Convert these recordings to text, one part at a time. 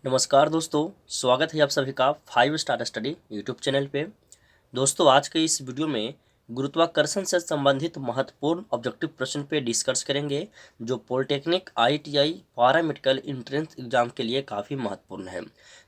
नमस्कार दोस्तों, स्वागत है आप सभी का 5 स्टार स्टडी यूट्यूब चैनल पे। दोस्तों, आज के इस वीडियो में गुरुत्वाकर्षण से संबंधित महत्वपूर्ण ऑब्जेक्टिव प्रश्न पे डिस्कस करेंगे, जो polytechnic, ITI, paramedical entrance exam के लिए काफ़ी महत्वपूर्ण है।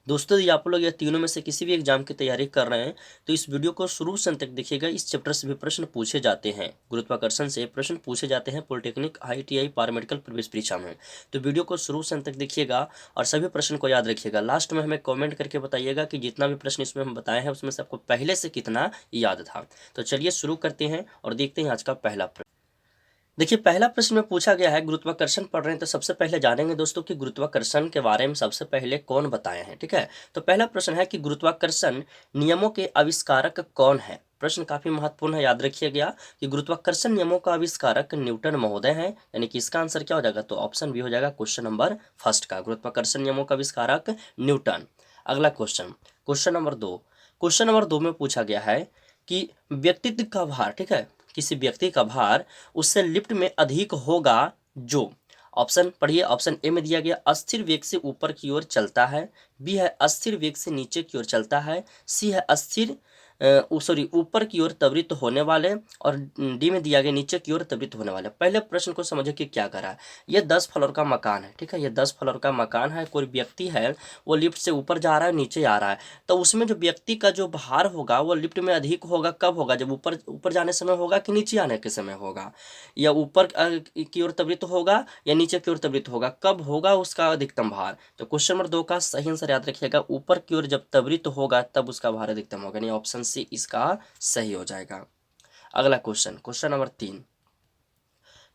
दोस्तों, यदि आप लोग ये तीनों में से किसी भी एग्जाम की तैयारी कर रहे हैं तो इस वीडियो को शुरू से अंत तक देखिएगा। इस चैप्टर से भी प्रश्न पूछे जाते हैं, गुरुत्वाकर्षण से प्रश्न पूछे जाते हैं पॉलिटेक्निक, आईटीआई, पैरामेडिकल प्रवेश परीक्षा में। तो वीडियो को शुरू से अंत तक देखिएगा और सभी प्रश्न को याद रखिएगा। लास्ट में हमें कमेंट करके बताइएगा कि जितना भी प्रश्न इसमें हम बताए हैं उसमें से आपको पहले से कितना याद था। तो चलिए शुरू करते हैं और देखते हैं आज का पहला प्रश्न। देखिए, पहला प्रश्न में पूछा गया है, गुरुत्वाकर्षण पढ़ रहे हैं तो सबसे पहले जानेंगे दोस्तों कि गुरुत्वाकर्षण के बारे में सबसे पहले कौन बताए हैं। ठीक है, तो पहला प्रश्न है कि गुरुत्वाकर्षण नियमों के आविष्कारक कौन है। प्रश्न काफी महत्वपूर्ण है, याद रखिएगा कि गुरुत्वाकर्षण नियमों का आविष्कारक न्यूटन महोदय हैं। यानी कि इसका आंसर क्या हो जाएगा, तो ऑप्शन बी हो जाएगा क्वेश्चन नंबर फर्स्ट का, गुरुत्वाकर्षण नियमों का आविष्कारक न्यूटन। अगला question, question number 2। Question number 2 में पूछा गया है कि व्यक्तित्व का भार, ठीक है, किसी व्यक्ति का भार उससे लिफ्ट में अधिक होगा जो, ऑप्शन पढ़िए। ऑप्शन ए में दिया गया अस्थिर वेग से ऊपर की ओर चलता है, बी है अस्थिर वेग से नीचे की ओर चलता है, सी है अस्थिर ऊपर की ओर त्वरित होने वाले, और डी में दिया गया नीचे की ओर त्वरित होने वाले। पहले प्रश्न को समझिए कि क्या करा है। ये 10 फ्लोर का मकान है, ठीक है, ये 10 फ्लोर का मकान है। कोई व्यक्ति है, वो लिफ्ट से ऊपर जा रहा है, नीचे आ रहा है, तो उसमें जो व्यक्ति का जो भार होगा वो लिफ्ट में अधिक होगा। कब होगा, जब ऊपर ऊपर जाने समय होगा कि नीचे आने के समय होगा, या ऊपर की ओर त्वरित होगा या नीचे की ओर त्वरित होगा, कब होगा उसका अधिकतम भार। तो क्वेश्चन नंबर 2 का सही आंसर याद रखिएगा, ऊपर की ओर जब त्वरित होगा तब उसका भार अधिकतम होगा, यानी ऑप्शन सी इसका सही हो जाएगा। अगला question, question number 3।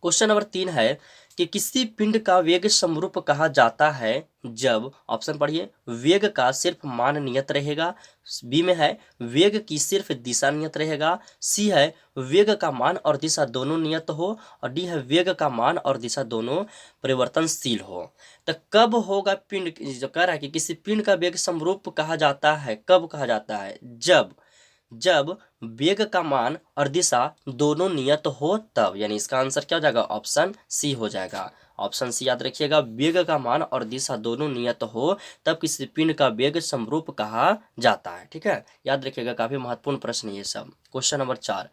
Question number 3 है कि किसी पिंड का वेग समरूप कहा जाता है जब, ऑप्शन पढ़िए, वेग का सिर्फ मान नियत रहेगा, बी में है वेग की सिर्फ दिशा नियत रहेगा, सी है वेग का मान और दिशा दोनों नियत हो, और डी है वेग का मान और दिशा दोनों परिवर्तनशील हो। तो कब होगा पिंड, जो कह रहा है कि किसी पिंड का वेग समरूप कहा जाता है, कब कहा जाता है, जब वेग का मान और दिशा दोनों नियत हो तब, यानी इसका आंसर क्या हो जाएगा, ऑप्शन सी हो जाएगा। ऑप्शन सी याद रखिएगा, वेग का मान और दिशा दोनों नियत हो तब किसी पिंड का वेग समरूप कहा जाता है। ठीक है, याद रखिएगा, काफी महत्वपूर्ण प्रश्न ये सब। Question number 4।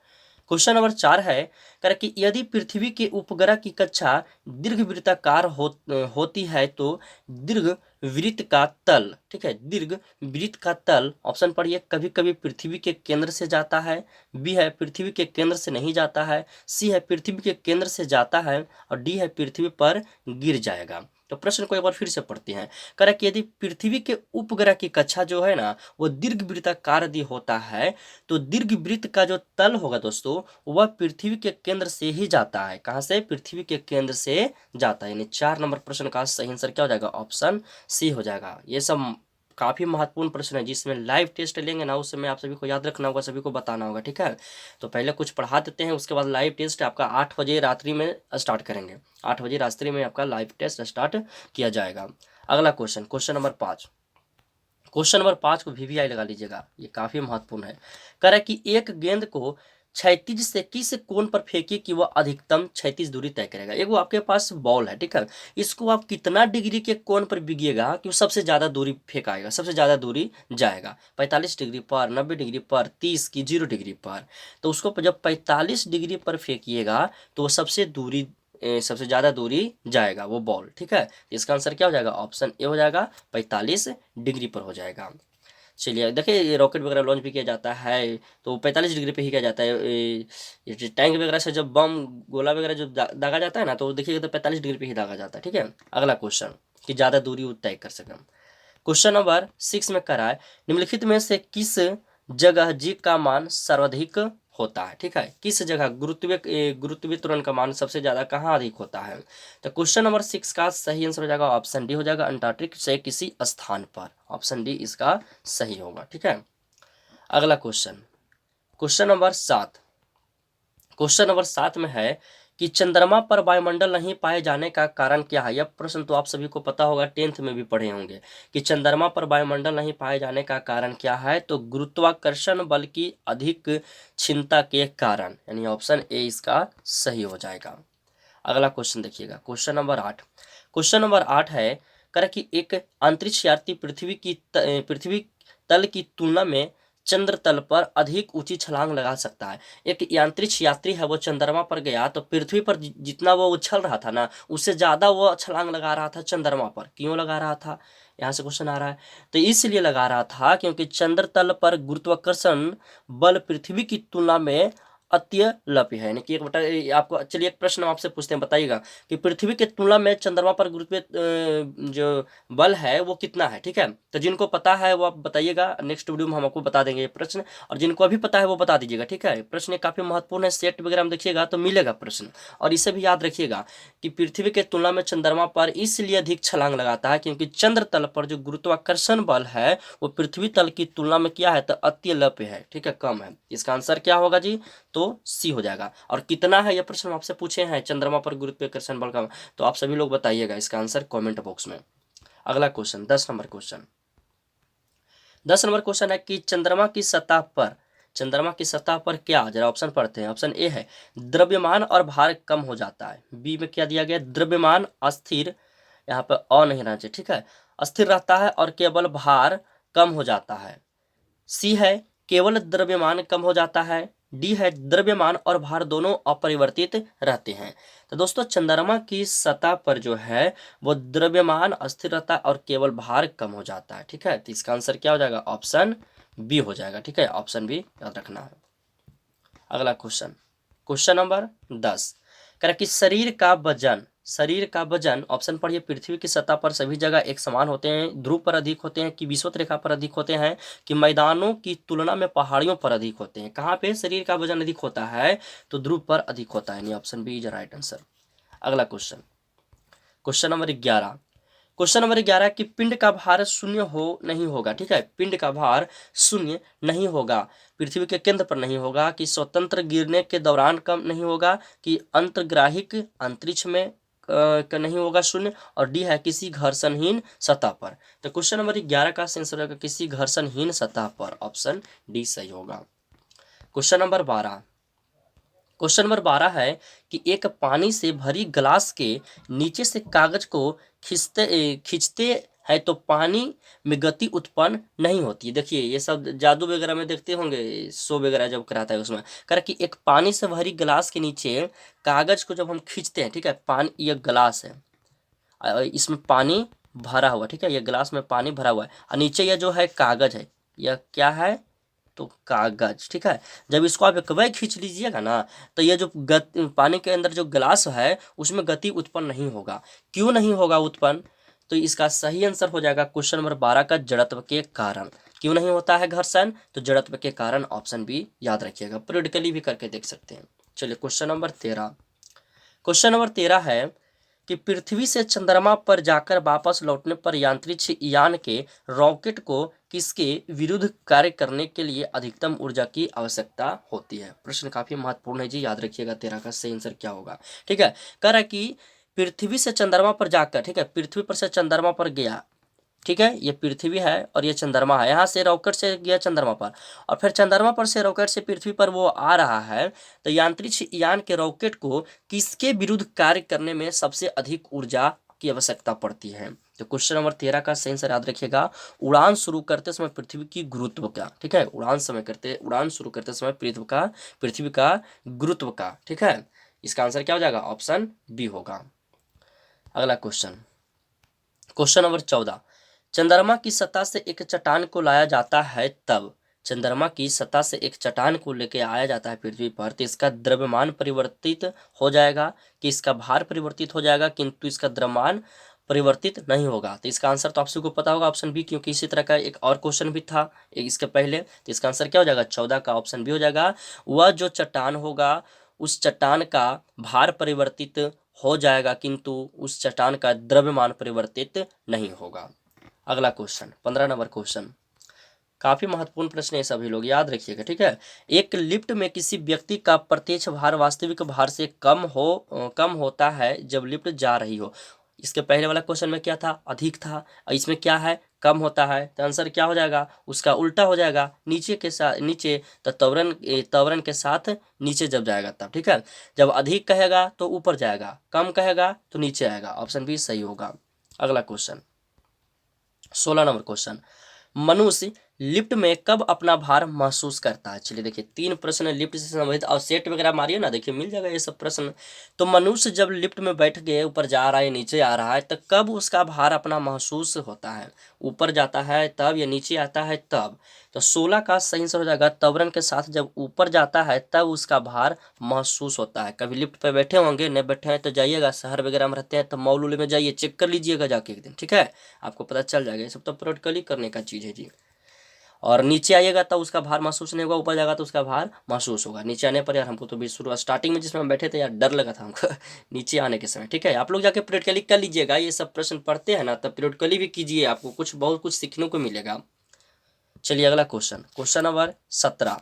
क्वेश्चन नंबर 4 है, कह कि यदि पृथ्वी के उपग्रह की कक्षा दीर्घवृत्ताकार होती है तो दीर्घ वृत्त का तल, ठीक है, दीर्घ वृत्त का तल, ऑप्शन पढ़िए, कभी कभी पृथ्वी के केंद्र से जाता है, बी है पृथ्वी के केंद्र से नहीं जाता है, सी है पृथ्वी के केंद्र से जाता है, और डी है पृथ्वी पर गिर जाएगा। तो प्रश्न को एक बार फिर से पढ़ते हैं। कह रहा कि यदि पृथ्वी के उपग्रह की कक्षा जो है ना वो दीर्घवृत्ताकार यदि होता है तो दीर्घवृत्त का जो तल होगा दोस्तों वह पृथ्वी के केंद्र से ही जाता है। कहां से, पृथ्वी के केंद्र से जाता है। यानी 4 नंबर प्रश्न का सही आंसर क्या हो जाएगा, ऑप्शन सी हो जाएगा। ये सब काफी महत्वपूर्ण प्रश्न है, जिसमें लाइव टेस्ट लेंगे ना उस समय आप सभी को याद रखना होगा, सभी को बताना होगा। ठीक है, तो पहले कुछ पढ़ा देते हैं, उसके बाद लाइव टेस्ट आपका 8 बजे रात्रि में स्टार्ट करेंगे। 8 बजे रात्रि में आपका लाइव टेस्ट स्टार्ट किया जाएगा। अगला question, question number 5। Question number 5 को वीवीआई लगा लीजिएगा, ये काफी महत्वपूर्ण है। कह रहा है कि एक गेंद को क्षैतिज से किस कोण पर फेंकिए कि वह अधिकतम क्षैतिज दूरी तय करेगा। एक वो आपके पास बॉल है, ठीक है, इसको आप कितना डिग्री के कोण पर बिगिएगा कि वो सबसे ज्यादा दूरी फेंकाएगा, सबसे ज्यादा दूरी जाएगा। 45 डिग्री पर, 90 डिग्री पर, 30 की 0 डिग्री पर। तो उसको जब 45 डिग्री पर फेंकिएगा तो वो सबसे ज्यादा दूरी जाएगा वो बॉल। ठीक है, इसका आंसर क्या हो जाएगा, ऑप्शन ए हो जाएगा, 45 डिग्री पर हो जाएगा। चलिए देखिए, ये रॉकेट वगैरह लॉन्च भी किया जाता है तो 45 डिग्री पे ही किया जाता है। ये टैंक वगैरह से जब बम गोला वगैरह जो दागा जाता है ना तो देखिएगा तो 45 डिग्री पे ही दागा जाता है। ठीक है, अगला क्वेश्चन कि ज़्यादा दूरी वो तय कर सकें। क्वेश्चन नंबर 6 में करा है, निम्नलिखित में से किस जगह जी का मान सर्वाधिक होता है। ठीक है, किस जगह गुरुत्वीय त्वरण का मान सबसे ज्यादा कहाँ अधिक होता है। तो क्वेश्चन नंबर 6 का सही आंसर हो जाएगा, ऑप्शन डी हो जाएगा, अंटार्कटिक से किसी स्थान पर। ऑप्शन डी इसका सही होगा। ठीक है, अगला question, question number 7। Question number 7 में है कि चंद्रमा पर वायुमंडल नहीं पाए जाने का कारण क्या है। यह प्रश्न तो आप सभी को पता होगा, 10th में भी पढ़े होंगे कि चंद्रमा पर वायुमंडल नहीं पाए जाने का कारण क्या है। तो गुरुत्वाकर्षण बल की अधिक क्षमता के कारण, यानी ऑप्शन ए इसका सही हो जाएगा। अगला क्वेश्चन देखिएगा, क्वेश्चन नंबर 8। क्वेश्चन नंबर 8 है, कह रहा कि एक अंतरिक्ष यात्री पृथ्वी तल की तुलना में चंद्र तल पर अधिक ऊंची छलांग लगा सकता है। एक अंतरिक्ष यात्री है, वो चंद्रमा पर गया तो पृथ्वी पर जितना वो उछल रहा था ना, उससे ज्यादा वो छलांग लगा रहा था चंद्रमा पर। क्यों लगा रहा था, यहाँ से क्वेश्चन आ रहा है। तो इसलिए लगा रहा था क्योंकि चंद्र तल पर गुरुत्वाकर्षण बल पृथ्वी की तुलना में अत्यल्प है। यानी कि एक बटा आपको, चलिए एक प्रश्न हम आपसे पूछते हैं, बताइएगा कि पृथ्वी की तुलना में चंद्रमा पर गुरुत्व जो बल है वो कितना है। ठीक है, तो जिनको पता है वो आप बताइएगा, नेक्स्ट वीडियो में हम आपको बता देंगे ये प्रश्न, और जिनको अभी पता है वो बता दीजिएगा। ठीक है, प्रश्न काफी महत्वपूर्ण है, सेट वगैरह में देखिएगा तो मिलेगा प्रश्न। और इसे भी याद रखिएगा कि पृथ्वी की तुलना में चंद्रमा पर इसलिए अधिक छलांग लगाता है क्योंकि चंद्र तल पर जो गुरुत्वाकर्षण बल है वो पृथ्वी तल की तुलना में क्या है, तो अत्यल्प है। ठीक है, कम है। इसका आंसर क्या होगा जी, तो सी हो जाएगा। और कितना है, यह प्रश्न आपसे पूछे हैं चंद्रमा पर गुरुत्वाकर्षण बल का, तो आप सभी लोग बताइएगा इसका आंसर कमेंट बॉक्स में। अगला question 10 number question. 10 number question है कि चंद्रमा की सतह पर क्या, जरा ऑप्शन पढ़ते हैं। ऑप्शन ए है द्रव्यमान और भार कम हो जाता है। बी में क्या दिया गया, द्रव्यमान अस्थिर, यहाँ पे अ नहीं रहना चाहिए। ठीक है, अस्थिर रहता है और केवल भार कम हो जाता है। सी है केवल द्रव्यमान कम हो जाता है। डी है द्रव्यमान और भार दोनों अपरिवर्तित रहते हैं। तो दोस्तों चंद्रमा की सतह पर जो है वो द्रव्यमान अस्थिर रहता है और केवल भार कम हो जाता है। ठीक है, तो इसका आंसर क्या हो जाएगा, ऑप्शन बी हो जाएगा। ठीक है, ऑप्शन बी याद रखना है। अगला क्वेश्चन, क्वेश्चन नंबर 10 कह रहा कि शरीर का वजन, ऑप्शन पढ़िए, पृथ्वी की सतह पर सभी जगह एक समान होते हैं, ध्रुव पर अधिक होते हैं कि विषुवत रेखा पर अधिक होते हैं कि मैदानों की तुलना में पहाड़ियों पर अधिक होते हैं। कहाँ पे शरीर का वजन अधिक होता है, तो ध्रुव पर अधिक होता है, यानी option B is right answer. अगला question, question number 11। Question number 11 कि पिंड का भार शून्य हो नहीं होगा। ठीक है, पिंड का भार शून्य नहीं होगा, पृथ्वी के केंद्र पर नहीं होगा, कि स्वतंत्र गिरने के दौरान कम नहीं होगा, कि अंतर्ग्राहिक अंतरिक्ष में का नहीं होगा शून्य, और डी है किसी घर्षणहीन सतह पर। तो क्वेश्चन नंबर 11 का आंसर होगा किसी घर्षणहीन सतह पर, ऑप्शन डी सही होगा। क्वेश्चन नंबर 12, क्वेश्चन नंबर 12 है कि एक पानी से भरी ग्लास के नीचे से कागज को खींचते हैं तो पानी में गति उत्पन्न नहीं होती। देखिए ये सब जादू वगैरह में देखते होंगे, शो वगैरह जब कराता है उसमें कह कि एक पानी से भरी ग्लास के नीचे कागज को जब हम खींचते हैं, ठीक है, पानी, ये ग्लास है, इसमें पानी भरा हुआ, ठीक है, ये ग्लास में पानी भरा हुआ है और नीचे यह जो है कागज है, यह क्या है, तो कागज। ठीक है, जब इसको आप एक बार खींच लीजिएगा ना तो ये जो पानी के अंदर जो ग्लास है उसमें गति उत्पन्न नहीं होगा। क्यों नहीं होगा उत्पन्न, तो इसका सही आंसर हो जाएगा क्वेश्चन नंबर 12 का जड़त्व के कारण। क्यों नहीं होता है घर्षण, तो जड़त्व के कारण, ऑप्शन बी याद रखिएगा, प्रेडिकली भी करके देख सकते हैं। चलिए क्वेश्चन नंबर 13, क्वेश्चन नंबर 13 है कि पृथ्वी से चंद्रमा पर जाकर वापस लौटने पर यांत्रिक यान के रॉकेट को किसके विरुद्ध कार्य करने के लिए अधिकतम ऊर्जा की आवश्यकता होती है। प्रश्न काफी महत्वपूर्ण है जी, याद रखिएगा 13 का सही आंसर क्या होगा। ठीक है, कह रहा है कि पृथ्वी से चंद्रमा पर जाकर, ठीक है, पृथ्वी पर से चंद्रमा पर गया, ठीक है, ये पृथ्वी है और ये चंद्रमा है, यहाँ से रॉकेट से गया चंद्रमा पर और फिर चंद्रमा पर से रॉकेट से पृथ्वी पर वो आ रहा है, तो यांत्रिक यान के रॉकेट को किसके विरुद्ध कार्य करने में सबसे अधिक ऊर्जा की आवश्यकता पड़ती है। तो क्वेश्चन नंबर 13 का सही आंसर याद रखिएगा, उड़ान शुरू करते समय पृथ्वी की गुरुत्व का। ठीक है, उड़ान शुरू करते समय पृथ्वी का गुरुत्व का। ठीक है, इसका आंसर क्या हो जाएगा, ऑप्शन बी होगा। अगला क्वेश्चन, क्वेश्चन नंबर 14, चंद्रमा की सतह से एक चट्टान को लाया जाता है तब, चंद्रमा की सतह से एक चट्टान को लेकर आया जाता है पृथ्वी पर, तो इसका द्रव्यमान परिवर्तित हो जाएगा कि इसका भार परिवर्तित हो जाएगा, किंतु इसका द्रव्यमान परिवर्तित नहीं होगा। तो इसका आंसर तो आप सबको पता होगा, ऑप्शन बी, क्योंकि इसी तरह का एक और क्वेश्चन भी था इसके पहले। तो इसका आंसर क्या हो जाएगा, 14 का ऑप्शन बी हो जाएगा। वह जो चट्टान होगा उस चट्टान का भार परिवर्तित हो जाएगा किंतु उस चट्टान का द्रव्यमान परिवर्तित नहीं होगा। अगला क्वेश्चन 15 नंबर क्वेश्चन, काफी महत्वपूर्ण प्रश्न है, सभी लोग याद रखिएगा। ठीक है, एक लिफ्ट में किसी व्यक्ति का प्रत्यक्ष भार वास्तविक भार से कम होता है जब लिफ्ट जा रही हो। इसके पहले वाला क्वेश्चन में क्या था, अधिक था, और इसमें क्या है, कम होता है। तो आंसर क्या हो जाएगा, उसका उल्टा हो जाएगा, नीचे तो त्वरण के साथ नीचे जब जाएगा तब। ठीक है, जब अधिक कहेगा तो ऊपर जाएगा, कम कहेगा तो नीचे आएगा, ऑप्शन बी सही होगा। अगला क्वेश्चन, 16 नंबर क्वेश्चन, मनुष्य लिफ्ट में कब अपना भार महसूस करता है। चलिए देखिए, 3 प्रश्न है लिफ्ट से संबंधित, और सेट वगैरह मारिए ना, देखिए मिल जाएगा ये सब प्रश्न। तो मनुष्य जब लिफ्ट में बैठ के ऊपर जा रहा है, नीचे आ रहा है, तो कब उसका भार अपना महसूस होता है। ऊपर जाता है तब, या नीचे आता है तब। तो 16 का सही आंसर हो जाएगा त्वरण के साथ, जब ऊपर जाता है तब उसका भार महसूस होता है। कभी लिफ्ट पे बैठे होंगे, नहीं बैठे हैं तो जाइएगा, शहर वगैरह में रहते हैं तो मॉल उल में जाइए, चेक कर लीजिएगा जाके एक दिन, ठीक है, आपको पता चल जाएगा। ये सब तो प्रैक्टिकली करने का चीज़ है जी। और नीचे आइएगा तो उसका भार महसूस नहीं होगा, ऊपर जाएगा तो उसका भार महसूस होगा। नीचे आने पर यार हमको तो भी शुरू स्टार्टिंग में जिसमें हम बैठे थे यार, डर लगा था हमको नीचे आने के समय, ठीक है। आप लोग जाके प्रैक्टिकली कर लीजिएगा, ये सब प्रश्न पढ़ते हैं ना, तब प्रैक्टिकली भी कीजिए, आपको कुछ बहुत कुछ सीखने को मिलेगा। चलिए अगला क्वेश्चन, क्वेश्चन नंबर 17।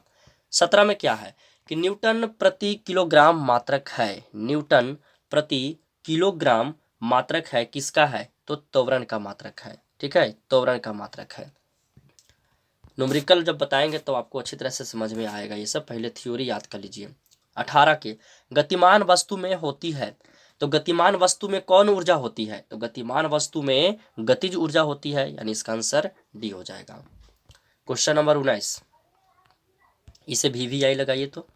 17 में क्या है कि न्यूटन प्रति किलोग्राम मात्रक है। न्यूटन प्रति किलोग्राम मात्रक है, किसका है, तो त्वरण का मात्रक है, ठीक है, त्वरण का मात्रक है। न्यूमेरिकल जब बताएंगे तो आपको अच्छी तरह से समझ में आएगा ये सब, पहले थ्योरी याद कर लीजिए। 18 के, गतिमान वस्तु में होती है। तो गतिमान वस्तु में कौन ऊर्जा होती है, तो गतिमान वस्तु में गतिज ऊर्जा होती है, यानी इसका आंसर डी हो जाएगा। क्वेश्चन नंबर 19, इसे VVI लगाइए तो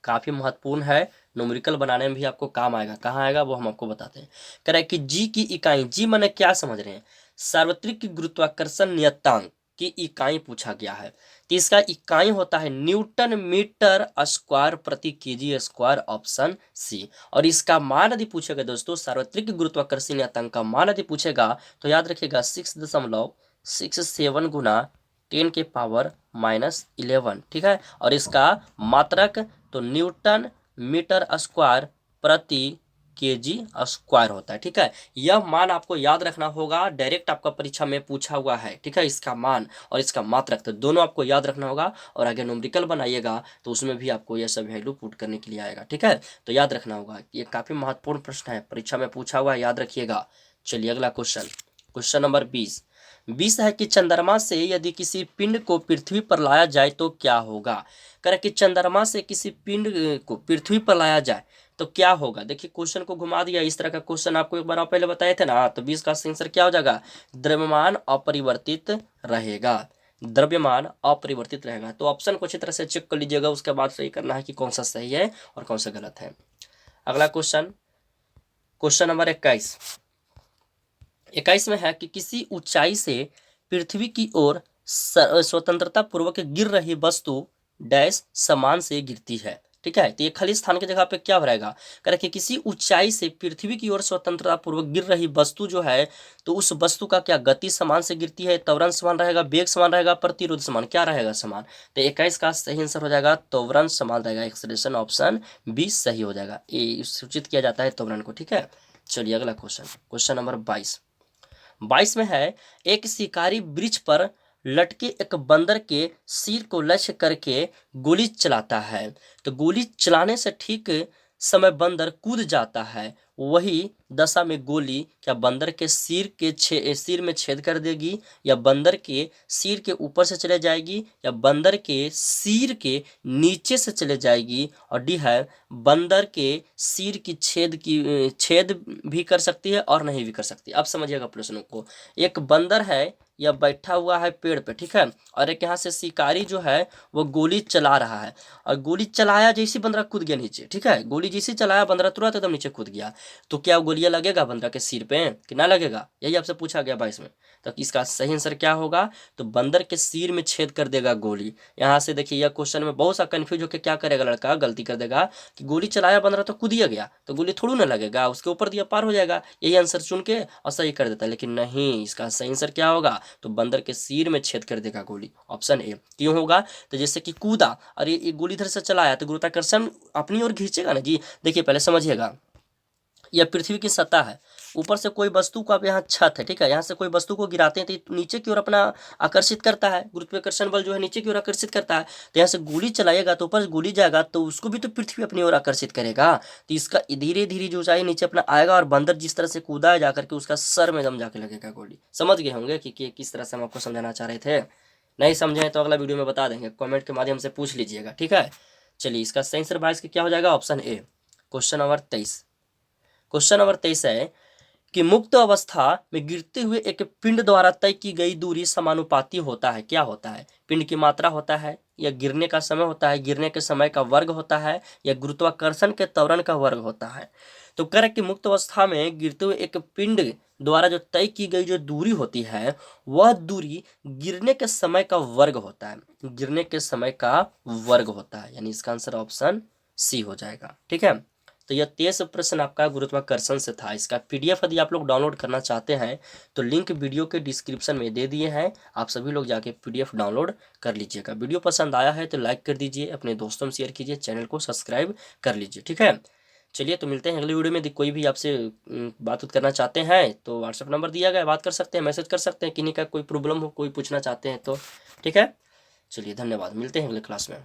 काफ़ी महत्वपूर्ण है, न्यूमेरिकल बनाने में भी आपको काम आएगा। कहाँ आएगा वो हम आपको बताते हैं। कह रहा है कि जी की इकाई, जी माने क्या समझ रहे हैं, सार्वत्रिक गुरुत्वाकर्षण नियतांक की इकाई पूछा गया है। तो इसका इकाई होता है न्यूटन मीटर स्क्वायर प्रति केजी स्क्वायर, ऑप्शन सी। और इसका मान यदि पूछेगा दोस्तों, सार्वत्रिक गुरुत्वाकर्षण नियतांक का मान यदि पूछेगा तो याद रखिएगा 6.67 गुना 10 के पावर -11, ठीक है। और इसका मात्रक तो न्यूटन मीटर स्क्वायर प्रति केजी स्क्वायर होता है, ठीक है। यह मान आपको याद रखना होगा, डायरेक्ट आपका परीक्षा में पूछा हुआ है, ठीक है। इसका मान और इसका मात्रक तो दोनों आपको याद रखना होगा, और आगे न्यूमेरिकल बनाइएगा तो उसमें भी आपको यह सब वैल्यू पुट करने के लिए आएगा, ठीक है। तो याद रखना होगा, ये काफ़ी महत्वपूर्ण प्रश्न है, परीक्षा में पूछा हुआ है, याद रखिएगा। चलिए अगला क्वेश्चन, क्वेश्चन नंबर 20 है कि चंद्रमा से यदि किसी पिंड को पृथ्वी पर लाया जाए तो क्या होगा। कह रहा कि चंद्रमा से किसी पिंड को पृथ्वी पर लाया जाए तो क्या होगा। देखिए क्वेश्चन को घुमा दिया, इस तरह का क्वेश्चन आपको एक बार आप पहले बताए थे ना, तो 20 का आंसर क्या हो जाएगा, द्रव्यमान अपरिवर्तित रहेगा, द्रव्यमान अपरिवर्तित रहेगा। तो ऑप्शन को अच्छी तरह से चेक कर लीजिएगा, उसके बाद सही करना है कि कौन सा सही है और कौन सा गलत है। अगला क्वेश्चन, क्वेश्चन नंबर 21 में है कि किसी ऊंचाई से पृथ्वी की ओर स्वतंत्रता पूर्वक गिर रही वस्तु डैश समान से गिरती है, ठीक है। तो ये खाली स्थान की जगह पे क्या रहेगा, कह रहा कि किसी ऊंचाई से पृथ्वी की ओर स्वतंत्रता पूर्वक गिर रही वस्तु जो है, तो उस वस्तु का क्या गति समान से गिरती है, त्वरण समान रहेगा, वेग समान रहेगा, प्रतिरोध समान, क्या रहेगा, समान। तो 21 का सही आंसर हो जाएगा त्वरण समान रहेगा, एक्सलेशन ऑप्शन बी सही हो जाएगा, ये सूचित किया जाता है त्वरण को, ठीक है। चलिए अगला क्वेश्चन, क्वेश्चन नंबर 22 में है, एक शिकारी वृक्ष पर लटके एक बंदर के सिर को लक्ष्य करके गोली चलाता है। तो गोली चलाने से ठीक समय बंदर कूद जाता है, वही दशा में गोली क्या बंदर के सिर में छेद कर देगी, या बंदर के सिर के ऊपर से चले जाएगी, या बंदर के सिर के नीचे से चले जाएगी, और डी है बंदर के सिर की छेद भी कर सकती है और नहीं भी कर सकती। अब समझिएगा प्रश्नों को, एक बंदर है यह बैठा हुआ है पेड़ पे, ठीक है, और एक यहाँ से शिकारी जो है वो गोली चला रहा है, और गोली चलाया जैसे बंदरा कूद गया नीचे, ठीक है, गोली जैसे चलाया बंदरा तुरंत एकदम नीचे कूद गया। तो क्या गोलियां लगेगा बंदरा के सिर पे कि ना लगेगा, यही आपसे पूछा गया 22 में। तो इसका सही आंसर क्या होगा, तो बंदर के सिर में छेद कर देगा गोली। यहाँ से देखिए यह क्वेश्चन में बहुत सा कंफ्यूज होकर क्या करेगा लड़का, गलती कर देगा कि गोली चलाया बंदरा तो कूदिया गया, तो गोली थोड़ी ना लगेगा, उसके ऊपर दिया पार हो जाएगा, यही आंसर चुन के और सही कर देता है। लेकिन नहीं, इसका सही आंसर क्या होगा, तो बंदर के सिर में छेद कर देगा गोली, ऑप्शन ए। क्यों होगा, तो जैसे कि कूदा और ये गोली इधर से चलाया तो गुरुत्वाकर्षण अपनी ओर खींचेगा ना जी। देखिए पहले समझिएगा, यह पृथ्वी की सतह है, ऊपर से कोई वस्तु को आप यहाँ छत है, ठीक है, यहाँ से कोई वस्तु को गिराते हैं तो नीचे की ओर अपना आकर्षित करता है, गुरुत्वाकर्षण बल जो है नीचे की ओर आकर्षित करता है। तो यहाँ से गोली चलाएगा तो ऊपर से गोली जाएगा तो उसको भी तो पृथ्वी अपनी ओर आकर्षित करेगा। तो इसका धीरे धीरे जो ऊंचाई नीचे अपना आएगा, और बंदर जिस तरह से कूदा है जाकर के उसका सर में दम जाके लगेगा गोली। समझ गए होंगे कि किस तरह से हम आपको समझाना चाह रहे थे। नहीं समझे तो अगला वीडियो में बता देंगे, कमेंट के माध्यम से पूछ लीजिएगा, ठीक है। चलिए इसका सही आंसर 22 क्या हो जाएगा, option A. Question number 23, question number 23 है कि मुक्त अवस्था में गिरते हुए एक पिंड द्वारा तय की गई दूरी समानुपाती होता है। क्या होता है? पिंड की मात्रा होता है, या गिरने का समय होता है, गिरने के समय का वर्ग होता है, या गुरुत्वाकर्षण के त्वरण का वर्ग होता है। तो कह रहे कि मुक्त अवस्था में गिरते हुए एक पिंड द्वारा जो तय की गई जो दूरी होती है, वह दूरी गिरने के समय का वर्ग होता है। गिरने के समय का वर्ग होता है, यानी इसका आंसर ऑप्शन सी हो जाएगा। ठीक है, तो यह 23 प्रश्न आपका गुरुत्वाकर्षण से था। इसका पीडीएफ यदि आप लोग डाउनलोड करना चाहते हैं तो लिंक वीडियो के डिस्क्रिप्शन में दे दिए हैं, आप सभी लोग जाके पीडीएफ डाउनलोड कर लीजिएगा। वीडियो पसंद आया है तो लाइक कर दीजिए, अपने दोस्तों में शेयर कीजिए, चैनल को सब्सक्राइब कर लीजिए। ठीक है, चलिए तो मिलते हैं अगली वीडियो में। यदि कोई भी आपसे बात करना चाहते हैं तो व्हाट्सएप नंबर दिया गया है, बात कर सकते हैं, मैसेज कर सकते हैं, किन्हीं का कोई प्रॉब्लम हो, कोई पूछना चाहते हैं तो। ठीक है, चलिए धन्यवाद, मिलते हैं अगले क्लास में।